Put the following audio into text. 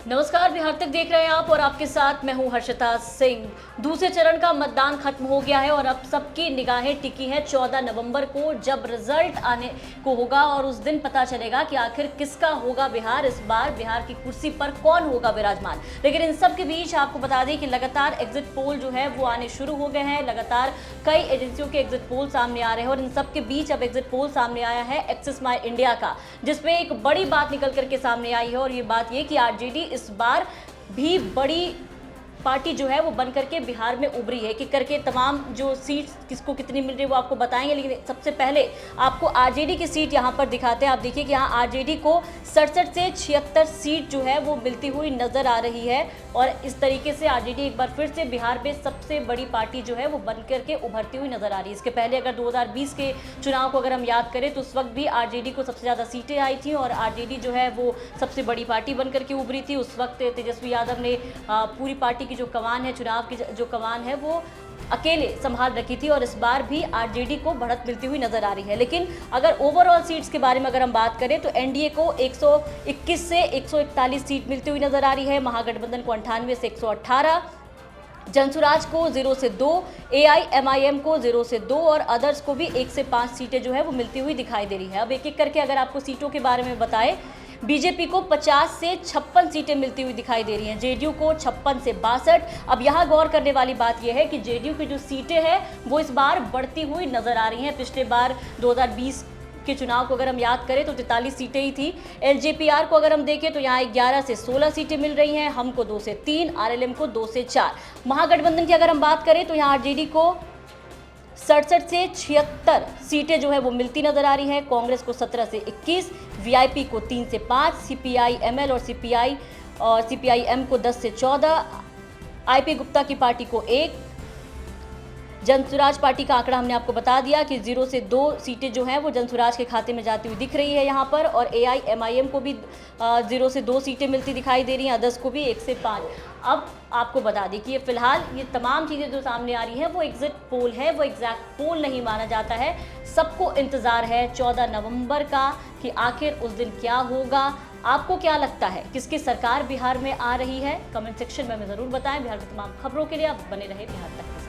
नमस्कार, बिहार तक देख रहे हैं आप और आपके साथ मैं हूं हर्षिता सिंह। दूसरे चरण का मतदान खत्म हो गया है और अब सबकी निगाहें टिकी हैं 14 नवंबर को, जब रिजल्ट आने को होगा और उस दिन पता चलेगा कि आखिर किसका होगा बिहार, इस बार बिहार की कुर्सी पर कौन होगा विराजमान। लेकिन इन सब के बीच आपको बता दें कि लगातार एग्जिट पोल जो है वो आने शुरू हो गए हैं। लगातार कई एजेंसियों के एग्जिट पोल सामने आ रहे हैं और इन सब के बीच अब एग्जिट पोल सामने आया है एक्सिस माई इंडिया का, जिसमें एक बड़ी बात निकल करके सामने आई है और ये बात ये कि आरजेडी इस बार भी बड़ी पार्टी जो है वो बन करके बिहार में उभरी है। कि करके तमाम जो सीट्स किसको कितनी मिल रही है वो आपको बताएंगे, लेकिन सबसे पहले आपको आरजेडी की सीट यहाँ पर दिखाते हैं। आप देखिए कि यहाँ आरजेडी को 67 से 76 सीट जो है वो मिलती हुई नजर आ रही है और इस तरीके से आरजेडी एक बार फिर से बिहार में सबसे बड़ी पार्टी जो है वो बन करके उभरती हुई नजर आ रही है। इसके पहले अगर 2020 के चुनाव को अगर हम याद करें तो उस वक्त भी आरजेडी को सबसे ज़्यादा सीटें आई थी और आरजेडी जो है वो सबसे बड़ी पार्टी बन करके उभरी थी। उस वक्त तेजस्वी यादव ने पूरी पार्टी जो कमान है, चुनाव की जो कमान है वो अकेले संभाल रखी थी और इस बार भी आरजेडी को बढ़त मिलती हुई नजर आ रही है। लेकिन अगर ओवरऑल सीट्स के बारे में अगर हम बात करें तो एनडीए को 121 से 141 सीट मिलती हुई नजर आ रही है, महागठबंधन को 98 से 118, जनसुराज को 0 से 2, एआईएमआईएम को 0 से 2 और अदर्स को भी 1 से 5 सीटें जो है वो मिलती हुई दिखाई दे रही है। अब एक एक करके अगर आपको सीटों के बारे में बताएं, बीजेपी को 50 से 56 सीटें मिलती हुई दिखाई दे रही हैं, जेडीयू को 56 से 62। अब यहाँ गौर करने वाली बात यह है कि जेडीयू की जो सीटें हैं वो इस बार बढ़ती हुई नजर आ रही हैं। पिछले बार 2020 के चुनाव को अगर हम याद करें तो 43 सीटें ही थी। एलजेपीआर को अगर हम देखें तो यहाँ 11 से 16 सीटें मिल रही हैं, हम को 2 से 3, आरएलएम को 2 से 4। महागठबंधन की अगर हम बात करें तो यहाँ आरजेडी को 67 से 76 सीटें जो है वो मिलती नजर आ रही है, कांग्रेस को 17 से 21, वीआईपी को 3 से 5, सीपीआईएमएल और सीपीआईएम को 10 से 14, आईपी गुप्ता की पार्टी को 1, जनसुराज पार्टी का आंकड़ा हमने आपको बता दिया कि 0 से 2 सीटें जो हैं वो जनसुराज के खाते में जाती हुई दिख रही है यहाँ पर, और एआईएमआईएम को भी 0 से 2 सीटें मिलती दिखाई दे रही हैं, अदर्स को भी 1 से 5। अब आपको बता दें कि ये फिलहाल ये तमाम चीज़ें जो सामने आ रही हैं वो एग्जिट पोल है, वो एग्जैक्ट पोल नहीं माना जाता है। सबको इंतज़ार है 14 नवंबर का कि आखिर उस दिन क्या होगा। आपको क्या लगता है किसकी सरकार बिहार में आ रही है? कमेंट सेक्शन में हमें ज़रूर बताएं। बिहार की तमाम खबरों के लिए आप बने रहे बिहार तक।